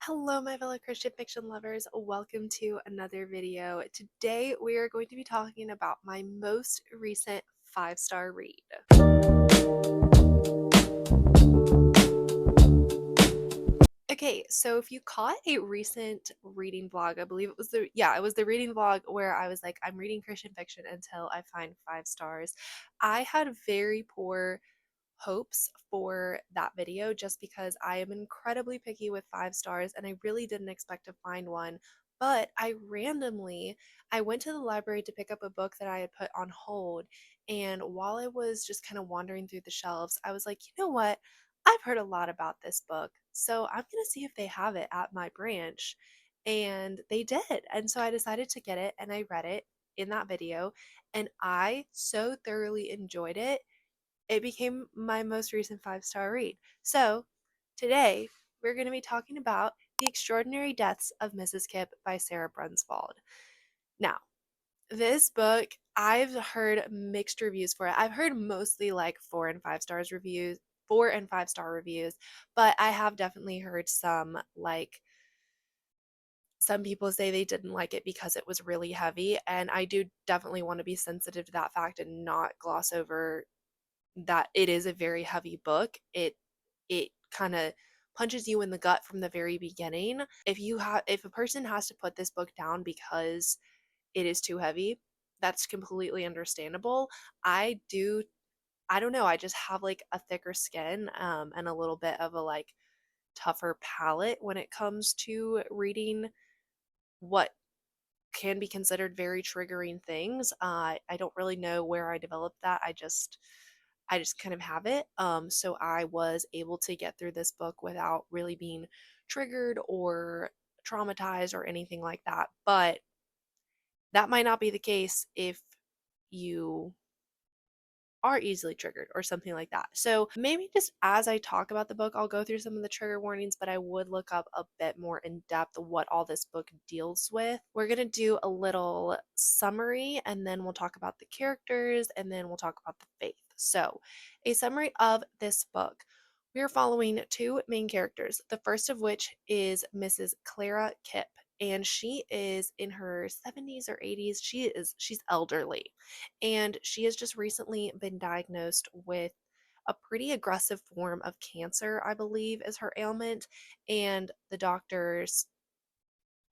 Hello, my fellow Christian fiction lovers. Welcome to another video. Today, we are going to be talking about my most recent five-star read. Okay, so if you caught a recent reading vlog, I believe it was the reading vlog where I was like, I'm reading Christian fiction until I find 5 stars. I had very poor hopes for that video just because I am incredibly picky with 5 stars and I really didn't expect to find one. But I went to the library to pick up a book that I had put on hold. And while I was just kind of wandering through the shelves, I was like, you know what? I've heard a lot about this book. So I'm going to see if they have it at my branch. And they did. And so I decided to get it and I read it in that video. And I so thoroughly enjoyed it, it became my most recent 5-star read. So, today we're going to be talking about The Extraordinary Deaths of Mrs. Kip by Sarah Brunsvold. Now, this book, I've heard mixed reviews for it. I've heard mostly like 4 and 5 star reviews, but I have definitely heard some people say they didn't like it because it was really heavy, and I do definitely want to be sensitive to that fact and not gloss over that it is a very heavy book. It kind of punches you in the gut from the very beginning. If a person has to put this book down because it is too heavy, that's completely understandable. I do I don't know, I just have like a thicker skin and a little bit of a like tougher palate when it comes to reading what can be considered very triggering things. I don't really know where I developed that. I just kind of have it. So I was able to get through this book without really being triggered or traumatized or anything like that. But that might not be the case if you are easily triggered or something like that. So maybe just as I talk about the book, I'll go through some of the trigger warnings, but I would look up a bit more in depth what all this book deals with. We're going to do a little summary and then we'll talk about the characters and then we'll talk about the faith. So, a summary of this book. We are following two main characters, the first of which is Mrs. Clara Kip, and she is in her 70s or 80s. She's elderly, and she has just recently been diagnosed with a pretty aggressive form of cancer, I believe, is her ailment. And the doctors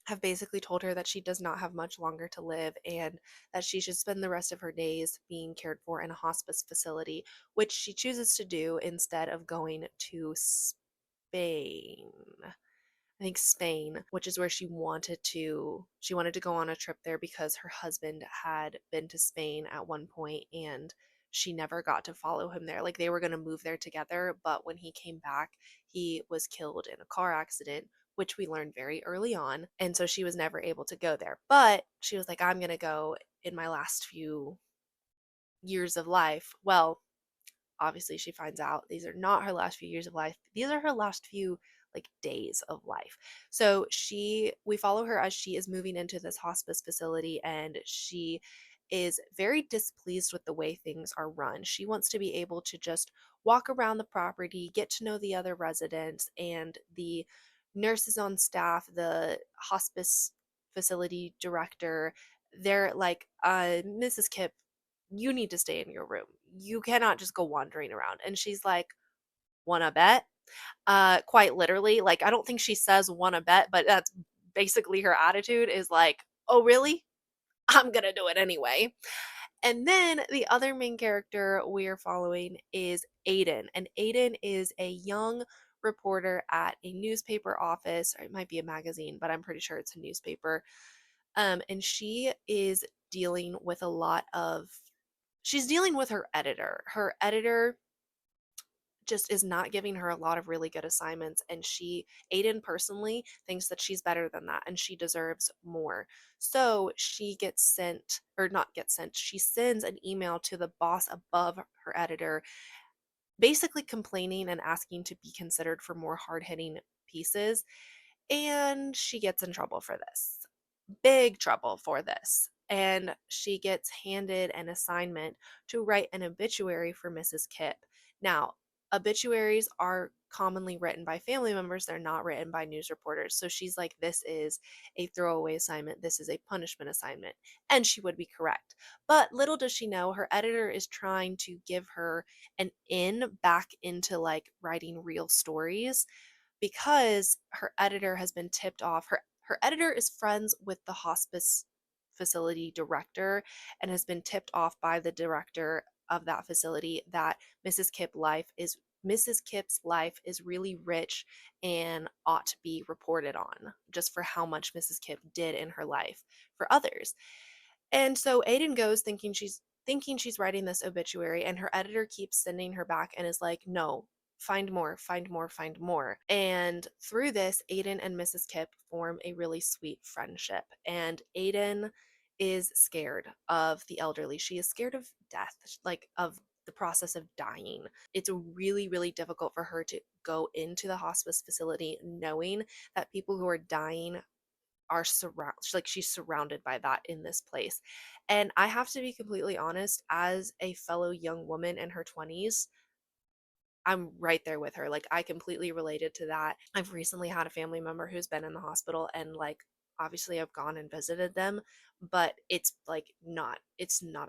have basically told her that she does not have much longer to live and that she should spend the rest of her days being cared for in a hospice facility, which she chooses to do instead of going to Spain. I think Spain, which is where she wanted to go on a trip there because her husband had been to Spain at one point and she never got to follow him there. Like they were going to move there together, but when he came back, he was killed in a car accident, which we learned very early on, and so she was never able to go there. But she was like, I'm going to go in my last few years of life. Well, obviously she finds out these are not her last few years of life. These are her last few like days of life. So we follow her as she is moving into this hospice facility, and she is very displeased with the way things are run. She wants to be able to just walk around the property, get to know the other residents and the nurses on staff, the hospice facility director. They're like, Mrs. Kip, you need to stay in your room. You cannot just go wandering around. And she's like, wanna bet? Quite literally. Like, I don't think she says wanna bet, but that's basically her attitude is like, oh, really? I'm gonna do it anyway. And then the other main character we are following is Aiden. And Aiden is a young reporter at a newspaper office, or it might be a magazine, but I'm pretty sure it's a newspaper. And dealing with a lot of she's dealing with her editor. Her editor just is not giving her a lot of really good assignments, and Aiden personally thinks that she's better than that and she deserves more. So she gets sent, or not gets sent, she sends an email to the boss above her editor, basically complaining and asking to be considered for more hard-hitting pieces, and she gets in trouble for this. Big trouble for this. And she gets handed an assignment to write an obituary for Mrs. Kip. Now, obituaries are commonly written by family members, they're not written by news reporters. So she's like, this is a throwaway assignment, this is a punishment assignment. And she would be correct. But little does she know, her editor is trying to give her an in back into like writing real stories because her editor has been tipped off. Her editor is friends with the hospice facility director and has been tipped off by the director of that facility that Mrs. Kip's life is really rich and ought to be reported on just for how much Mrs. Kip did in her life for others. And so Aiden goes thinking she's writing this obituary, and her editor keeps sending her back and is like, "No, find more, find more, find more." And through this, Aiden and Mrs. Kip form a really sweet friendship. And Aiden is scared of the elderly. She is scared of death, like of the process of dying. It's really, really difficult for her to go into the hospice facility knowing that people who are dying are she's surrounded by that in this place. And I have to be completely honest, as a fellow young woman in her 20s, I'm right there with her. Like, I completely related to that. I've recently had a family member who's been in the hospital, and like obviously I've gone and visited them, but it's not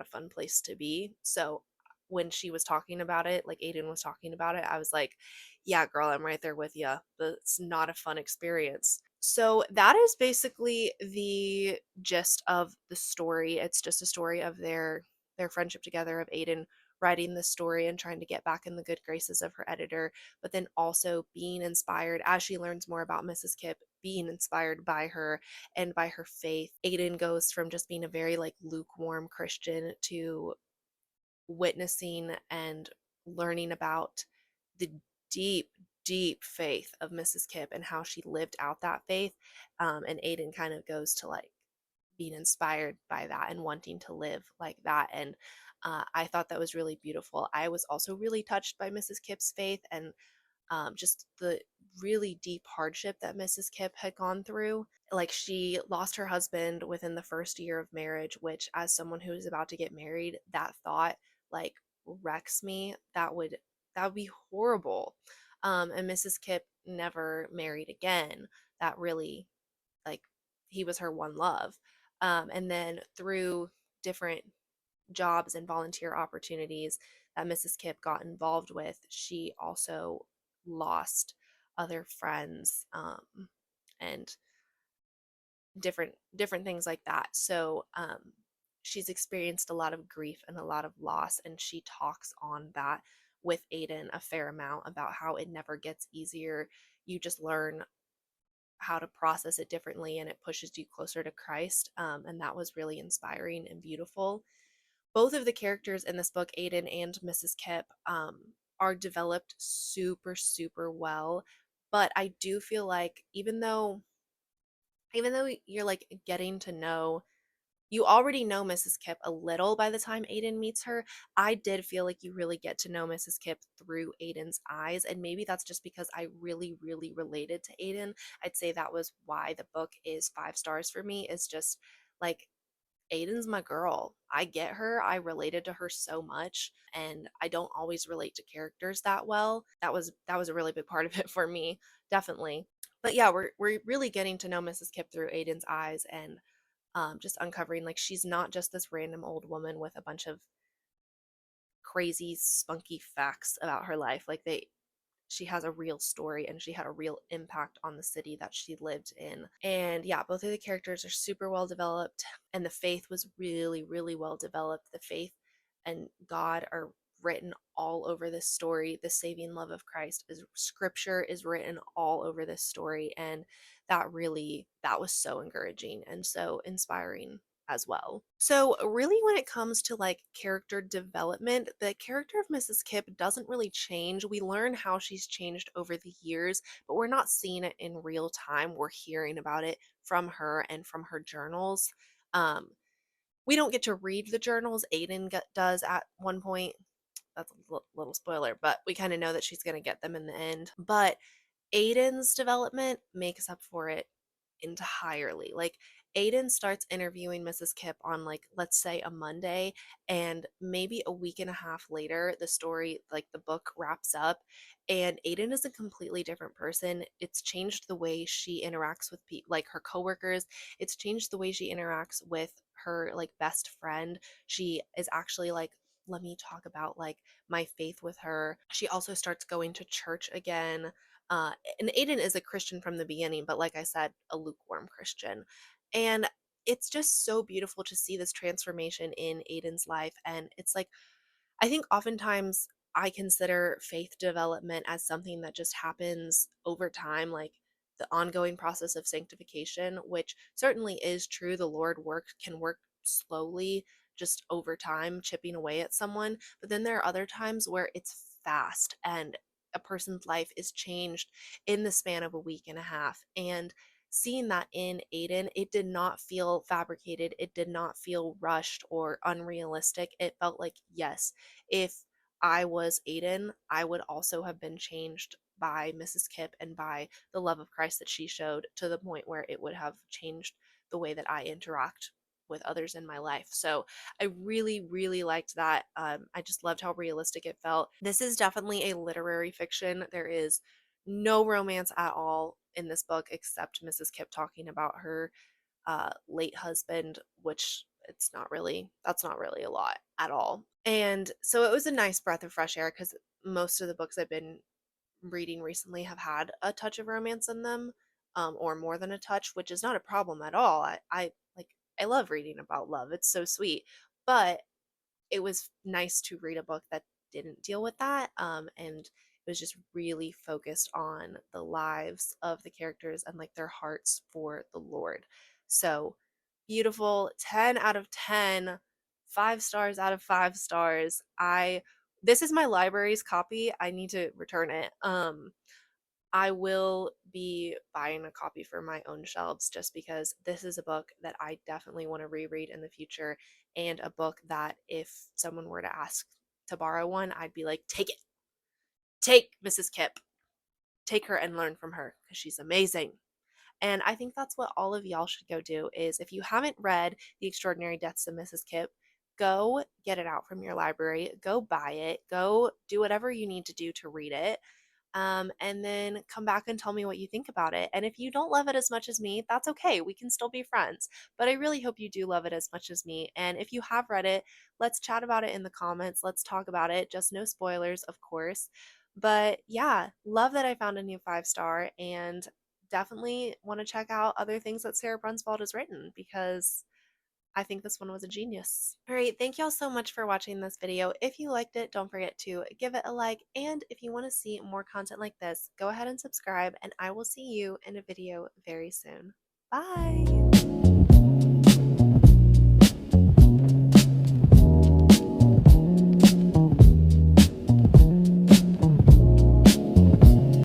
a fun place to be. So when she was talking about it, like Aiden was talking about it, I was like, yeah, girl, I'm right there with you. But it's not a fun experience. So that is basically the gist of the story. It's just a story of their friendship together, of Aiden writing this story and trying to get back in the good graces of her editor, but then also being inspired as she learns more about Mrs. Kip, being inspired by her and by her faith. Aiden goes from just being a very like lukewarm Christian to witnessing and learning about the deep, deep faith of Mrs. Kip and how she lived out that faith. And Aiden kind of goes to like being inspired by that and wanting to live like that. And I thought that was really beautiful. I was also really touched by Mrs. Kip's faith and just the really deep hardship that Mrs. Kip had gone through. Like, she lost her husband within the first year of marriage, which, as someone who is about to get married, that thought like wrecks me. That would be horrible. And Mrs. Kip never married again. That really, like, he was her one love. And then through different jobs and volunteer opportunities that Mrs. Kip got involved with, she also lost other friends, and different things like that. So she's experienced a lot of grief and a lot of loss, and she talks on that with Aiden a fair amount about how it never gets easier. You just learn how to process it differently, and it pushes you closer to Christ. And that was really inspiring and beautiful. Both of the characters in this book, Aiden and Mrs. Kip, are developed super, super well. But I do feel like even though you're like getting to know, you already know Mrs. Kip a little by the time Aiden meets her. I did feel like you really get to know Mrs. Kip through Aiden's eyes, and maybe that's just because I really, really related to Aiden. I'd say that was why the book is 5 stars for me. Is just like, Aiden's my girl. I get her. I related to her so much, and I don't always relate to characters that well. That was a really big part of it for me, definitely. But yeah, we're really getting to know Mrs. Kip through Aiden's eyes, and just uncovering like she's not just this random old woman with a bunch of crazy spunky facts about her life. Like, she has a real story and she had a real impact on the city that she lived in. And yeah, both of the characters are super well developed, and the faith was really, really well developed. The faith and God are written all over this story. The saving love of Christ is scripture is written all over this story, and that was so encouraging and so inspiring as well. So, really, when it comes to like character development, the character of Mrs. Kip doesn't really change. We learn how she's changed over the years, but we're not seeing it in real time. We're hearing about it from her and from her journals. Um, we don't get to read the journals. Does at one point. That's a little spoiler, but we kind of know that she's going to get them in the end. But Aiden's development makes up for it entirely. Like, Aiden starts interviewing Mrs. Kip on, like, let's say a Monday, and maybe a week and a half later, the story, like the book, wraps up, and Aiden is a completely different person. It's changed the way she interacts with people, like her coworkers. It's changed the way she interacts with her like best friend. She is actually like, let me talk about like my faith with her. She also starts going to church again. Uh, and Aiden is a Christian from the beginning, but like I said, a lukewarm Christian. And it's just so beautiful to see this transformation in Aiden's life. And it's like, I think oftentimes I consider faith development as something that just happens over time, like the ongoing process of sanctification, which certainly is true. The Lord can work slowly, just over time, chipping away at someone. But then there are other times where it's fast and a person's life is changed in the span of a week and a half. And seeing that in Aiden, it did not feel fabricated. It did not feel rushed or unrealistic. It felt like, yes, if I was Aiden, I would also have been changed by Mrs. Kip and by the love of Christ that she showed, to the point where it would have changed the way that I interact with others in my life. So I really, really liked that. I just loved how realistic it felt. This is definitely a literary fiction. There is no romance at all in this book except Mrs. Kip talking about her late husband, which that's not really a lot at all. And so it was a nice breath of fresh air because most of the books I've been reading recently have had a touch of romance in them, or more than a touch, which is not a problem at all. I like, I love reading about love. It's so sweet. But it was nice to read a book that didn't deal with that, and it was just really focused on the lives of the characters and like their hearts for the Lord. So beautiful. 10 out of 10, 5 stars out of 5 stars. I This is my library's copy. I need to return it. I will be buying a copy for my own shelves, just because this is a book that I definitely want to reread in the future, and a book that if someone were to ask to borrow one, I'd be like, take it. Take Mrs. Kip. Take her and learn from her because she's amazing. And I think that's what all of y'all should go do, is if you haven't read The Extraordinary Deaths of Mrs. Kip, go get it out from your library, go buy it, go do whatever you need to do to read it, and then come back and tell me what you think about it. And if you don't love it as much as me, that's okay. We can still be friends. But I really hope you do love it as much as me. And if you have read it, let's chat about it in the comments. Let's talk about it. Just no spoilers, of course. But yeah, love that I found a new 5 star, and definitely want to check out other things that Sarah Brunsvold has written, because I think this one was a genius. All right, thank y'all so much for watching this video. If you liked it, don't forget to give it a like. And if you want to see more content like this, go ahead and subscribe, and I will see you in a video very soon. Bye!